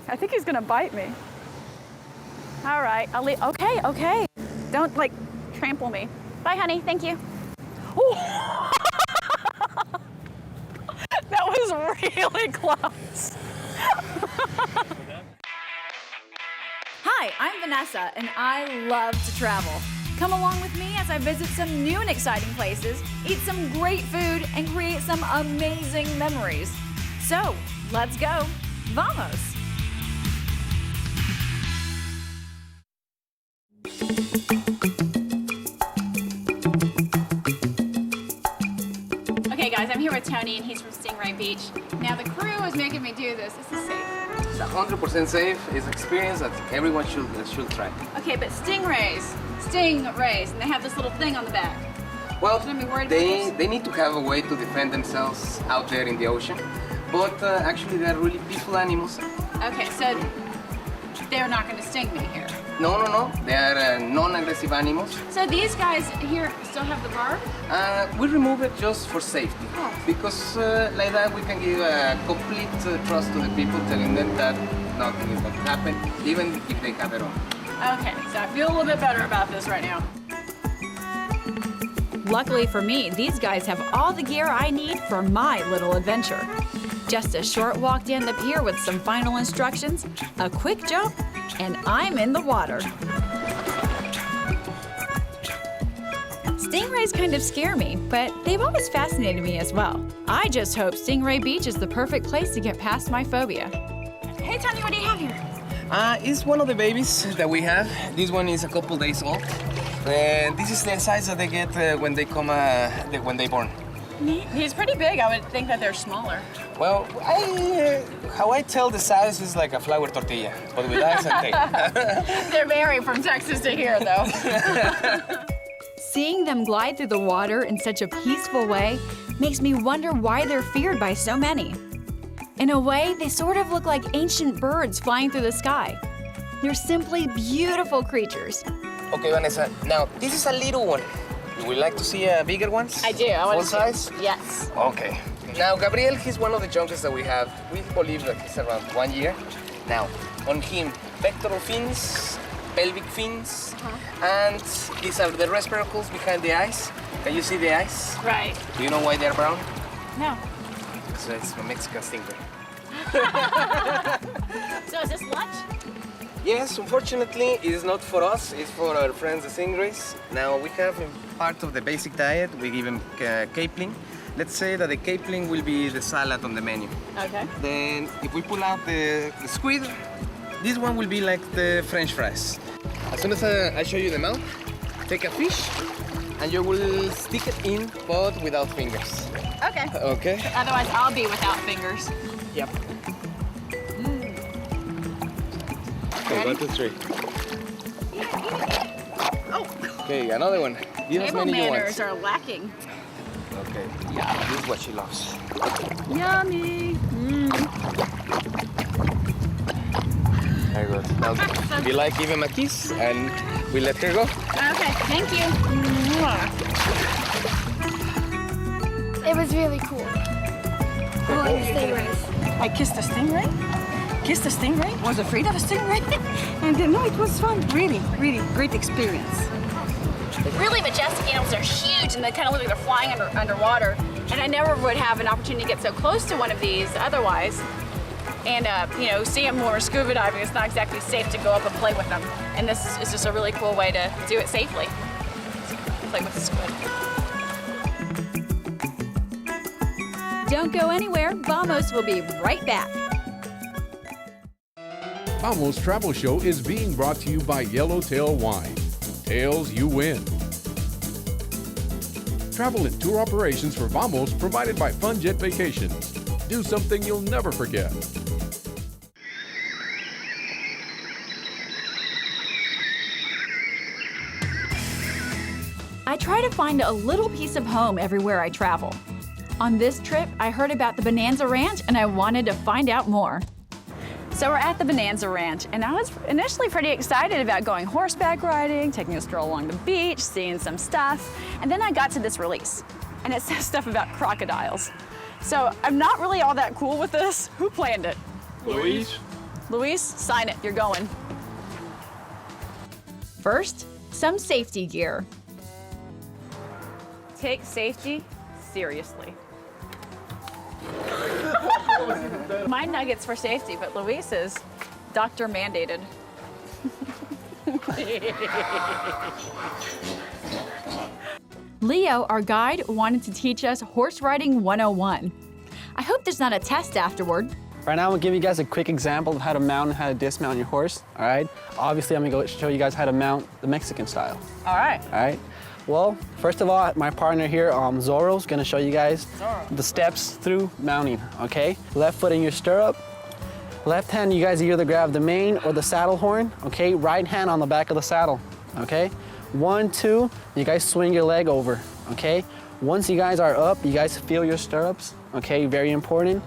I think he's gonna bite me. All right, I'll leave. Okay, okay. Don't like trample me. Bye, honey, thank you. That was really close. Hi, I'm Vanessa, and I love to travel. Come along with me as I visit some new and exciting places, eat some great food, and create some amazing memories. So, let's go. Vamos! Okay guys, I'm here with Tony and he's from Stingray Beach. Now the crew is making me do this. This is safe. It's 100% safe. It's an experience that everyone should try. Okay, but stingrays, and they have this little thing on the back. Well, Shouldn't I be worried about this? they need to have a way to defend themselves out there in the ocean. But actually, they're really peaceful animals. Okay, so they're not going to sting me here. No. They are non-aggressive animals. So these guys here still have the barb? We remove it just for safety. Oh. Because like that, we can give a complete trust to the people, telling them that nothing is going to happen, even if they have it on. Okay, so I feel a little bit better about this right now. Luckily for me, these guys have all the gear I need for my little adventure. Just a short walk down the pier with some final instructions, a quick jump, and I'm in the water. Stingrays kind of scare me, but they've always fascinated me as well. I just hope Stingray Beach is the perfect place to get past my phobia. Hey Tony, what do you have here? It's one of the babies that we have. This one is a couple days old. And this is the size that they get when they come, when they born. He's pretty big. I would think that they're smaller. Well, how I tell the size is like a flour tortilla, but with ice and tape. They're vary from Texas to here, though. Seeing them glide through the water in such a peaceful way makes me wonder why they're feared by so many. In a way, they sort of look like ancient birds flying through the sky. They're simply beautiful creatures. Okay, Vanessa, now this is a little one. You would like to see bigger ones? I do. I want Full to size? Yes. Okay. Now, Gabriel, he's one of the youngest that we have. We believe that he's around 1 year. Now, on him, pectoral fins, pelvic fins, and these are the respiracles behind the eyes. Can you see the eyes? Right. Do you know why they're brown? No. So it's a Mexican stingray. So is this lunch? Yes, unfortunately, it is not for us. It's for our friends, the stingrays. Now, we have part of the basic diet. We give them capelin. Let's say that the capelin will be the salad on the menu. Okay. Then, if we pull out the squid, this one will be like the French fries. As soon as I show you the mouth, take a fish, and you will stick it in, but without fingers. Okay. Okay? Otherwise, I'll be without fingers. Yep. Okay, 1, 2, 3. Oh. Okay, another one. Give as Table many you want. manners are lacking. Okay, yeah, this is what she loves. Yummy. Very good. Now, if you like, give him a kiss, and we let her go. Okay, thank you. It was really cool. I like the stingrays. I kissed a stingray? Kissed a stingray? Was afraid of a stingray? And no, it was fun. Really, really great experience. Really majestic animals. They're huge and they kind of look like they're flying underwater. And I never would have an opportunity to get so close to one of these otherwise. And, you know, see them when we're scuba diving, it's not exactly safe to go up and play with them. And this is just a really cool way to do it safely. Play with the squid. Don't go anywhere. Vamos will be right back. Vamos Travel Show is being brought to you by Yellowtail Wine. Tails, you win. Travel and tour operations for Vamos provided by FunJet Vacations. Do something you'll never forget. I try to find a little piece of home everywhere I travel. On this trip, I heard about the Bonanza Ranch and I wanted to find out more. So we're at the Bonanza Ranch, and I was initially pretty excited about going horseback riding, taking a stroll along the beach, seeing some stuff, and then I got to this release, and it says stuff about crocodiles. So I'm not really all that cool with this. Who planned it? Luis? Luis, sign it, you're going. First, some safety gear. Take safety seriously. My nugget's for safety, but Luis's doctor mandated. Leo, our guide, wanted to teach us horse riding 101. I hope there's not a test afterward. Right now, I'm gonna give you guys a quick example of how to mount and how to dismount your horse, all right? Obviously, I'm gonna go show you guys how to mount the Mexican style, All right. all right? Well, first of all, my partner here, Zorro's gonna show you guys the steps through mounting, okay? Left foot in your stirrup. Left hand, you guys either grab the mane or the saddle horn, okay? Right hand on the back of the saddle, okay? 1, 2, you guys swing your leg over, okay? Once you guys are up, you guys feel your stirrups, okay? Very important.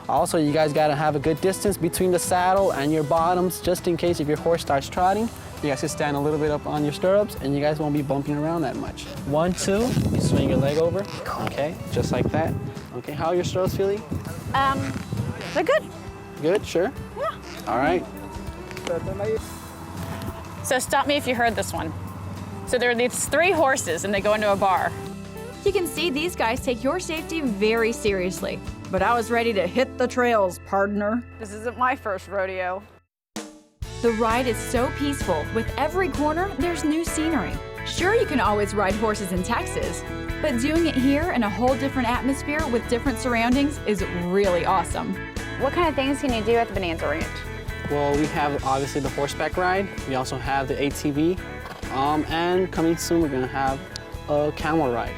Also, you guys gotta have a good distance between the saddle and your bottoms, just in case if your horse starts trotting. You guys can stand a little bit up on your stirrups and you guys won't be bumping around that much. 1, 2, you swing your leg over, okay? Just like that. Okay, how are your stirrups feeling? They're good. Good, sure? Yeah. All right. So stop me if you heard this one. So there are these 3 horses and they go into a bar. You can see these guys take your safety very seriously. But I was ready to hit the trails, partner. This isn't my first rodeo. The ride is so peaceful. With every corner, there's new scenery. Sure, you can always ride horses in Texas, but doing it here in a whole different atmosphere with different surroundings is really awesome. What kind of things can you do at the Bonanza Ranch? Well, we have obviously the horseback ride. We also have the ATV. And coming soon, we're gonna have a camel ride.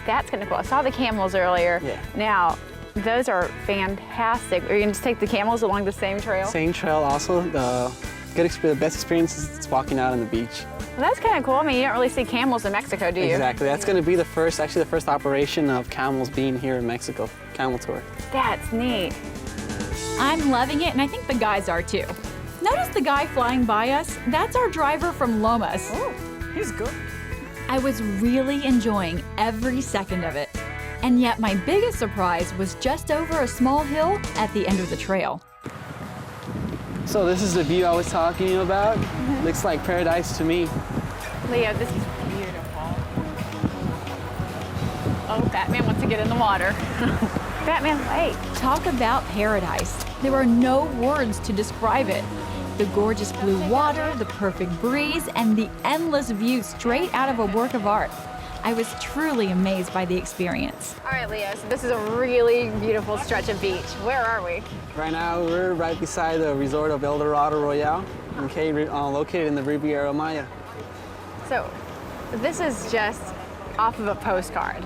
That's kind of cool. I saw the camels earlier. Yeah. Now, those are fantastic. Are you gonna just take the camels along the same trail? Same trail also. The best experience is walking out on the beach. Well, that's kind of cool. I mean, you don't really see camels in Mexico, do you? Exactly. That's going to be the first operation of camels being here in Mexico, camel tour. That's neat. I'm loving it, and I think the guys are too. Notice the guy flying by us? That's our driver from Lomas. Oh, he's good. I was really enjoying every second of it. And yet my biggest surprise was just over a small hill at the end of the trail. So this is the view I was talking to you about. Looks like paradise to me. Leo, this is beautiful. Oh, Batman wants to get in the water. Batman, wait. Talk about paradise. There are no words to describe it. The gorgeous blue water, the perfect breeze, and the endless view straight out of a work of art. I was truly amazed by the experience. All right, Leo, so this is a really beautiful stretch of beach. Where are we? Right now, we're right beside the resort of El Dorado Royale, okay, located in the Riviera Maya. So, this is just off of a postcard.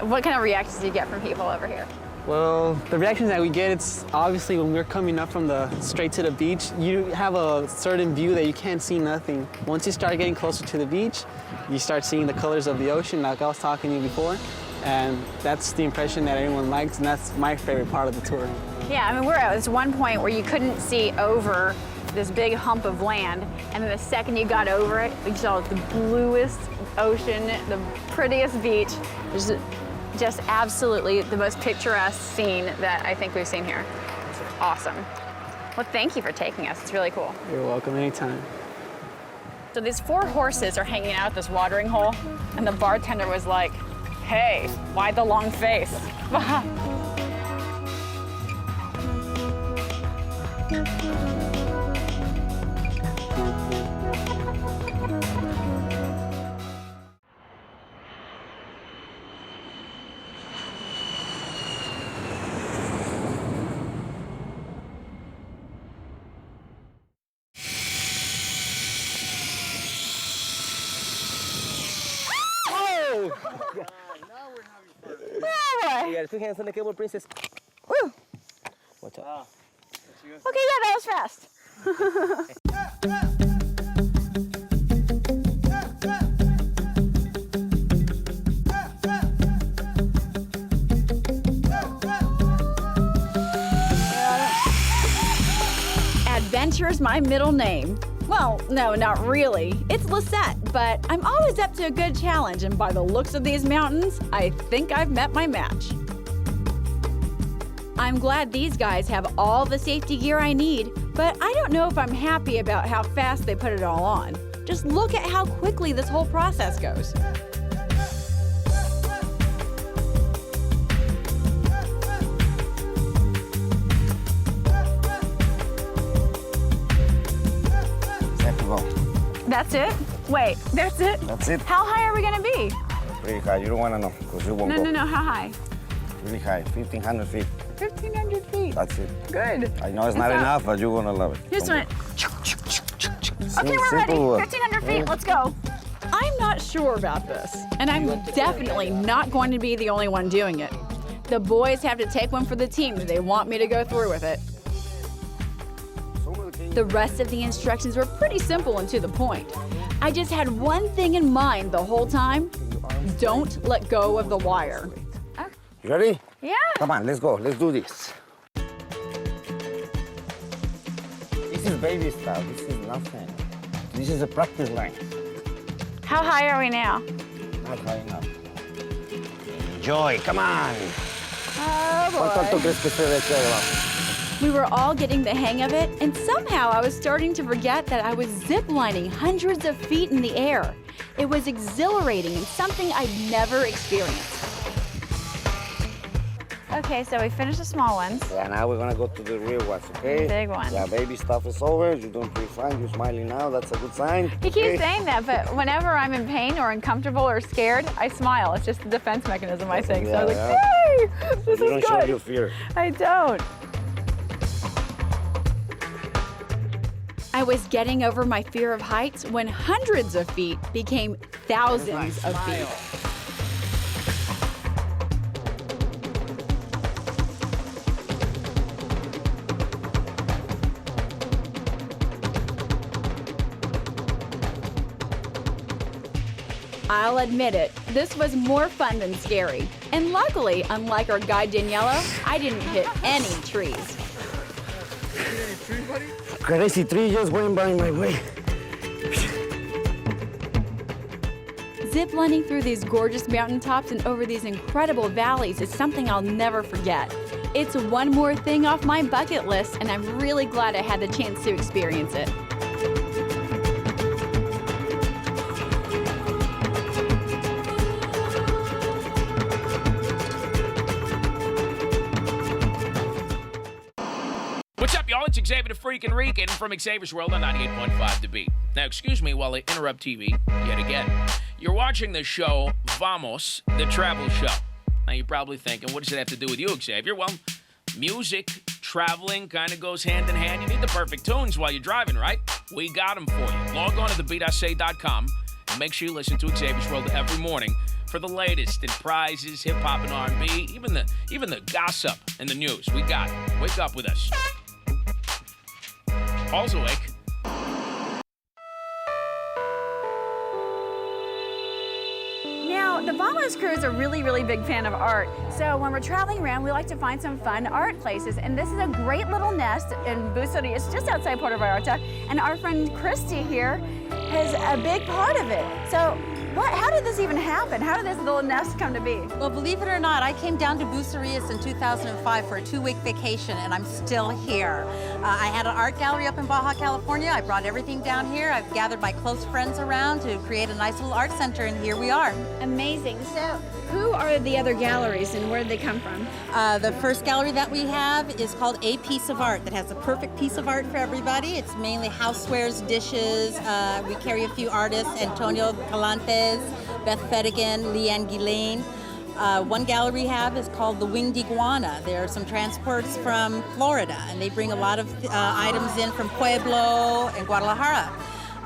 What kind of reactions do you get from people over here? Well, the reactions that we get, it's obviously when we're coming up from straight to the beach, you have a certain view that you can't see nothing. Once you start getting closer to the beach, you start seeing the colors of the ocean, like I was talking to you before, and that's the impression that everyone likes, and that's my favorite part of the tour. Yeah, I mean, we're at this one point where you couldn't see over this big hump of land, and then the second you got over it, you saw the bluest ocean, the prettiest beach. Just absolutely the most picturesque scene that I think we've seen here. It's awesome. Well, thank you for taking us. It's really cool. You're welcome anytime. So these 4 horses are hanging out at this watering hole, and the bartender was like, hey, why the long face? You got 2 hands on the cable, princess. Woo. Watch out. Okay, yeah, that was fast. Adventure's my middle name. Well, no, not really. It's Lisette, but I'm always up to a good challenge, and by the looks of these mountains, I think I've met my match. I'm glad these guys have all the safety gear I need, but I don't know if I'm happy about how fast they put it all on. Just look at how quickly this whole process goes. Set to go. That's it? Wait, that's it? That's it. How high are we gonna be? Pretty high. You don't want to know because you won't go. No, how high? Really high. 1,500 feet. 1,500 feet. That's it. Good. I know it's not enough, but you're going to love it. Just Come went. on. Okay, we're ready. Simple. 1,500 feet, let's go. I'm not sure about this, and I'm definitely not going to be the only one doing it. The boys have to take one for the team if they want me to go through with it. The rest of the instructions were pretty simple and to the point. I just had one thing in mind the whole time. Don't let go of the wire. You ready? Yeah. Come on, let's go. Let's do this. This is baby stuff. This is nothing. This is a practice line. How high are we now? Not high enough. Enjoy. Come on. Oh ¿Cuánto boy. crees que se ve aquí abajo? We were all getting the hang of it, and somehow I was starting to forget that I was ziplining hundreds of feet in the air. It was exhilarating and something I'd never experienced. Okay, so we finished the small ones. Yeah, now we're gonna go to the real ones, okay? Big ones. Yeah, baby stuff is over. You're doing pretty fine. You're smiling now. That's a good sign. He keeps saying that, but whenever I'm in pain or uncomfortable or scared, I smile. It's just a defense mechanism, I think. So I was like, hey, this You is don't show good. your fear. I don't. I was getting over my fear of heights when hundreds of feet became thousands of feet. I'll admit it, this was more fun than scary. And luckily, unlike our guide Daniela, I didn't hit any trees. Crazy tree just went by my way. Ziplining through these gorgeous mountaintops and over these incredible valleys is something I'll never forget. It's one more thing off my bucket list, and I'm really glad I had the chance to experience it. What's up, y'all? It's Xavier the Freakin' Reekin from Xavier's World on 98.5 The Beat. Now, excuse me while I interrupt TV yet again. You're watching the show Vamos, the travel show. Now, you're probably thinking, what does it have to do with you, Xavier? Well, music, traveling kind of goes hand in hand. You need the perfect tunes while you're driving, right? We got them for you. Log on to thebeatsa.com and make sure you listen to Xavier's World every morning for the latest in prizes, hip-hop and R&B, even the gossip and the news. We got it. Wake up with us. Paul's awake. Now, the Vamos crew is a really, really big fan of art. So when we're traveling around, we like to find some fun art places. And this is a great little nest in Buceria. It's just outside Puerto Vallarta. And our friend Christy here is a big part of it. So how did this even happen? How did this little nest come to be? Well, believe it or not, I came down to Bucerias in 2005 for a 2-week vacation, and I'm still here. I had an art gallery up in Baja, California. I brought everything down here. I've gathered my close friends around to create a nice little art center, and here we are. Amazing. So who are the other galleries and where did they come from? The first gallery that we have is called A Piece of Art, that has a perfect piece of art for everybody. It's mainly housewares, dishes. We carry a few artists, Antonio Calantes, Beth Fedigan, Leanne Guillain. One gallery we have is called the Winged Iguana. There are some transports from Florida, and they bring a lot of items in from Pueblo and Guadalajara.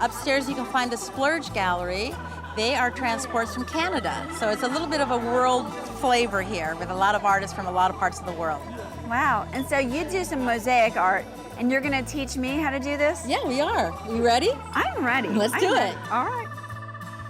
Upstairs you can find the Splurge Gallery. They are transports from Canada. So it's a little bit of a world flavor here with a lot of artists from a lot of parts of the world. Wow. And so you do some mosaic art, and you're going to teach me how to do this? Yeah, we are. You ready? I'm ready. Let's do it. All right.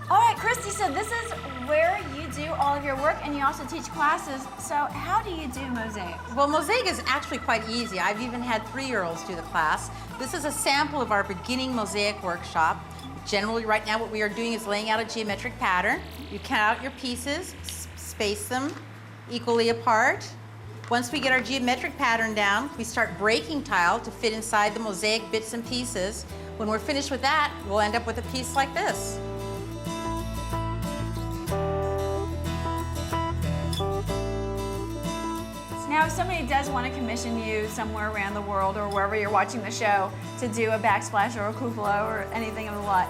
All right, Christy, so this is where you do all of your work, and you also teach classes. So how do you do mosaic? Well, mosaic is actually quite easy. I've even had 3-year-olds do the class. This is a sample of our beginning mosaic workshop. Generally, right now, what we are doing is laying out a geometric pattern. You count out your pieces, space them equally apart, Once we get our geometric pattern down, we start breaking tile to fit inside the mosaic bits and pieces. When we're finished with that, we'll end up with a piece like this. Now, if somebody does want to commission you somewhere around the world or wherever you're watching the show to do a backsplash or a cupola or anything of the like,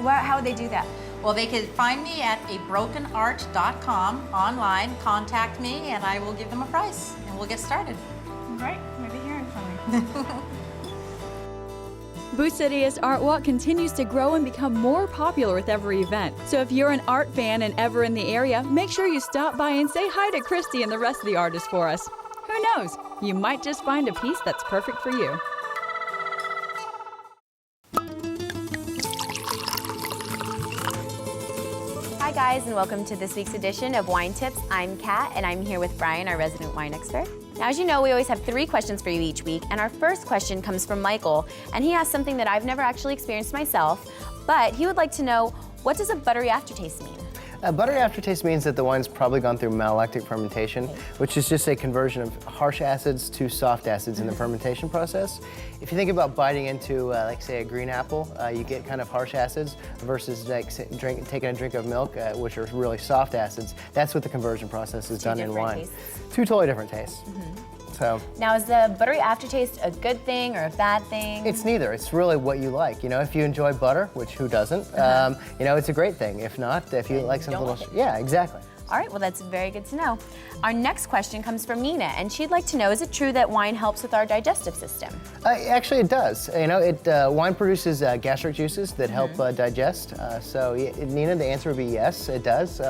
how would they do that? Well, they can find me at abrokenart.com online, contact me, and I will give them a price, and we'll get started. Great, maybe hearing from you. Boots Ideas Art Walk continues to grow and become more popular with every event. So if you're an art fan and ever in the area, make sure you stop by and say hi to Christy and the rest of the artists for us. Who knows? You might just find a piece that's perfect for you. Hi guys, and welcome to this week's edition of Wine Tips. I'm Kat, and I'm here with Brian, our resident wine expert. Now, as you know, we always have 3 questions for you each week, and our first question comes from Michael, and he asked something that I've never actually experienced myself, but he would like to know, what does a buttery aftertaste mean? A buttery aftertaste means that the wine's probably gone through malolactic fermentation, which is just a conversion of harsh acids to soft acids in the fermentation process. If you think about biting into, like say, a green apple, you get kind of harsh acids versus like taking a drink of milk, which are really soft acids. That's what the conversion process is done in wine. Tastes. 2 totally different tastes. So now, is the buttery aftertaste a good thing or a bad thing? it's neither. It's really what you like. You know, if you enjoy butter, which who doesn't, you know, it's a great thing. If not, if you like some little, yeah, exactly. All right, well, that's very good to know. Our next question comes from Nina, and she'd like to know, is it true that wine helps with our digestive system? Actually, it does. You know, wine produces gastric juices that help digest. So, Nina, the answer would be yes, it does.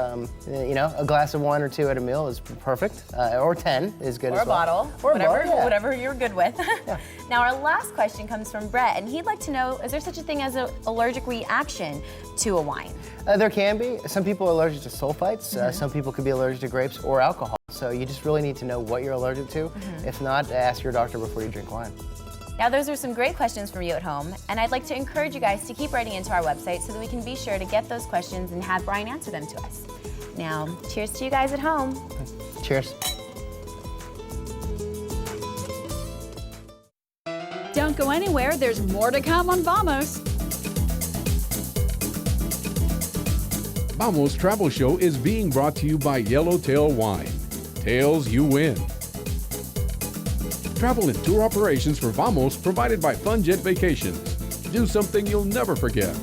You know, a glass of wine or 2 at a meal is perfect, or 10 is good Or as a well. bottle, Or whatever, a bottle, yeah. whatever you're good with. Now, our last question comes from Brett, and he'd like to know, is there such a thing as an allergic reaction to a wine? There can be. Some people are allergic to sulfites. Some people could be allergic to grapes or alcohol. So you just really need to know what you're allergic to. If not, ask your doctor before you drink wine. Now, those are some great questions from you at home, and I'd like to encourage you guys to keep writing into our website so that we can be sure to get those questions and have Brian answer them to us. Now, cheers to you guys at home. Cheers. Don't go anywhere, there's more to come on Vamos. Vamos Travel Show is being brought to you by Yellowtail Wine. Tails, you win. Travel and tour operations for Vamos provided by FunJet Vacations. Do something you'll never forget.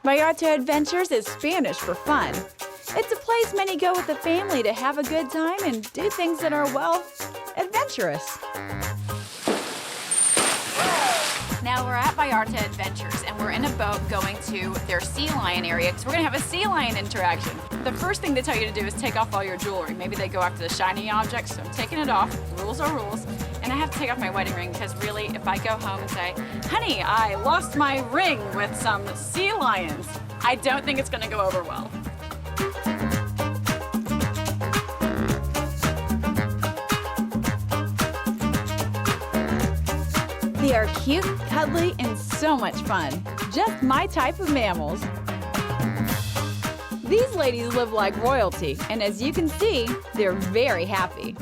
Vallarta Adventures is Spanish for fun. It's a place many go with the family to have a good time and do things that are, well, adventurous. Now we're at Vallarta Adventures, and we're in a boat going to their sea lion area because we're gonna have a sea lion interaction. The first thing they tell you to do is take off all your jewelry. Maybe they go after the shiny objects, so I'm taking it off. Rules are rules. And I have to take off my wedding ring because really, if I go home and say, honey, I lost my ring with some sea lions, I don't think it's gonna go over well. They are cute, cuddly, and so much fun. Just my type of mammals. These ladies live like royalty, and as you can see, they're very happy.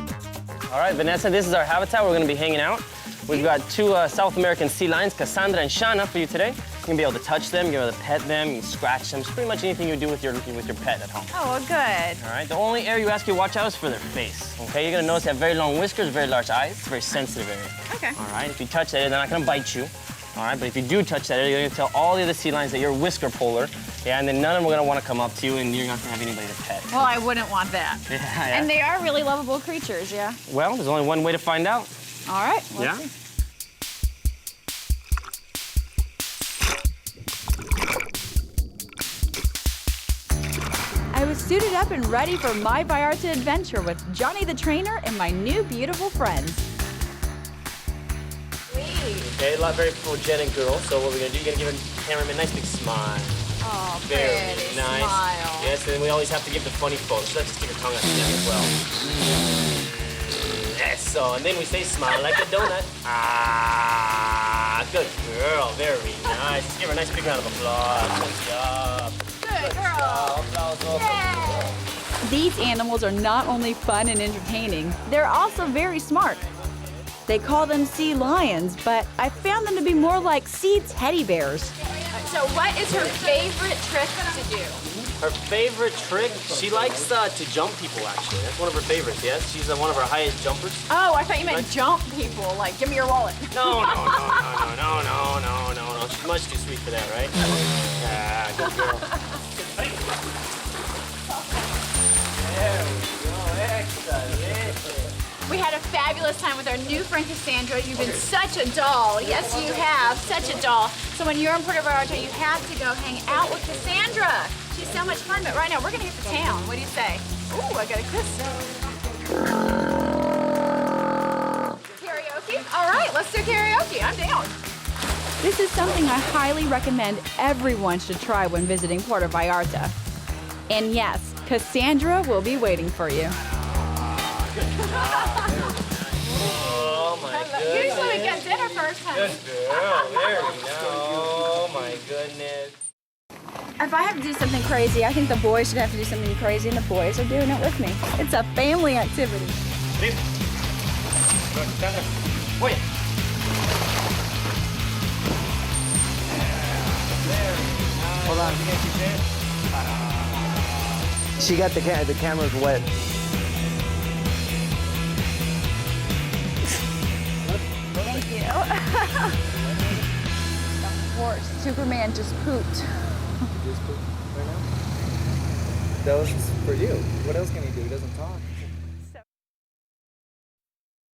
All right, Vanessa, this is our habitat. We're gonna be hanging out. We've got 2 South American sea lions, Cassandra and Shana, for you today. You can be able to touch them, you're able to pet them, you can scratch them. It's pretty much anything you do with your pet at home. Oh, well, good. All right, the only area you ask you to watch out is for their face, okay? You're gonna notice they have very long whiskers, very large eyes. It's a very sensitive area. Okay. All right, if you touch that area, they're not gonna bite you. All right, but if you do touch that area, you're gonna tell all the other sea lions that you're a whisker puller, yeah, and then none of them are gonna wanna come up to you and you're not gonna have anybody to pet. Well, I wouldn't want that. Yeah. And they are really lovable creatures, yeah? Well, there's only one way to find out. All right, let's Yeah? see. I was suited up and ready for my Vallarta adventure with Johnny the trainer and my new beautiful friends. Okay, a lot very photogenic girl. So what we're gonna do, you're gonna give the cameraman a nice big smile. Oh, Very pretty nice. smile. Yes, and then we always have to give the funny pose. So let's just get your tongue out again as well. Eso. And then we say smile like a donut. Ah, good girl. Very nice. Let's give her a nice big round of applause. Good job. Good girl. Applause. These animals are not only fun and entertaining, they're also very smart. They call them sea lions, but I found them to be more like sea teddy bears. So what is her favorite trick to do? Her favorite trick, she likes to jump people, actually. That's one of her favorites, yes? She's one of our highest jumpers. Oh, I thought you meant jump people, like give me your wallet. No. She's much too sweet for that, right? Yeah, good girl. There we go, excellent. We had a fabulous time with our new friend Cassandra. You've been such a doll. Yes, you have, such a doll. So when you're in Puerto Vallarta, you have to go hang out with Cassandra. She's so much fun, but right now we're gonna hit the town. What do you say? Ooh, I got a kiss. Karaoke? All right, let's do karaoke. I'm down. This is something I highly recommend everyone should try when visiting Puerto Vallarta. And yes, Cassandra will be waiting for you. Oh my goodness. Usually we get dinner first, huh? Good girl, there we go. Oh my goodness. If I have to do something crazy, I think the boys should have to do something crazy, and the boys are doing it with me. It's a family activity. Wait. Hold on. She got the camera's wet. Thank you. Of course, Superman just pooped. That was for you. What else can he do? He doesn't talk.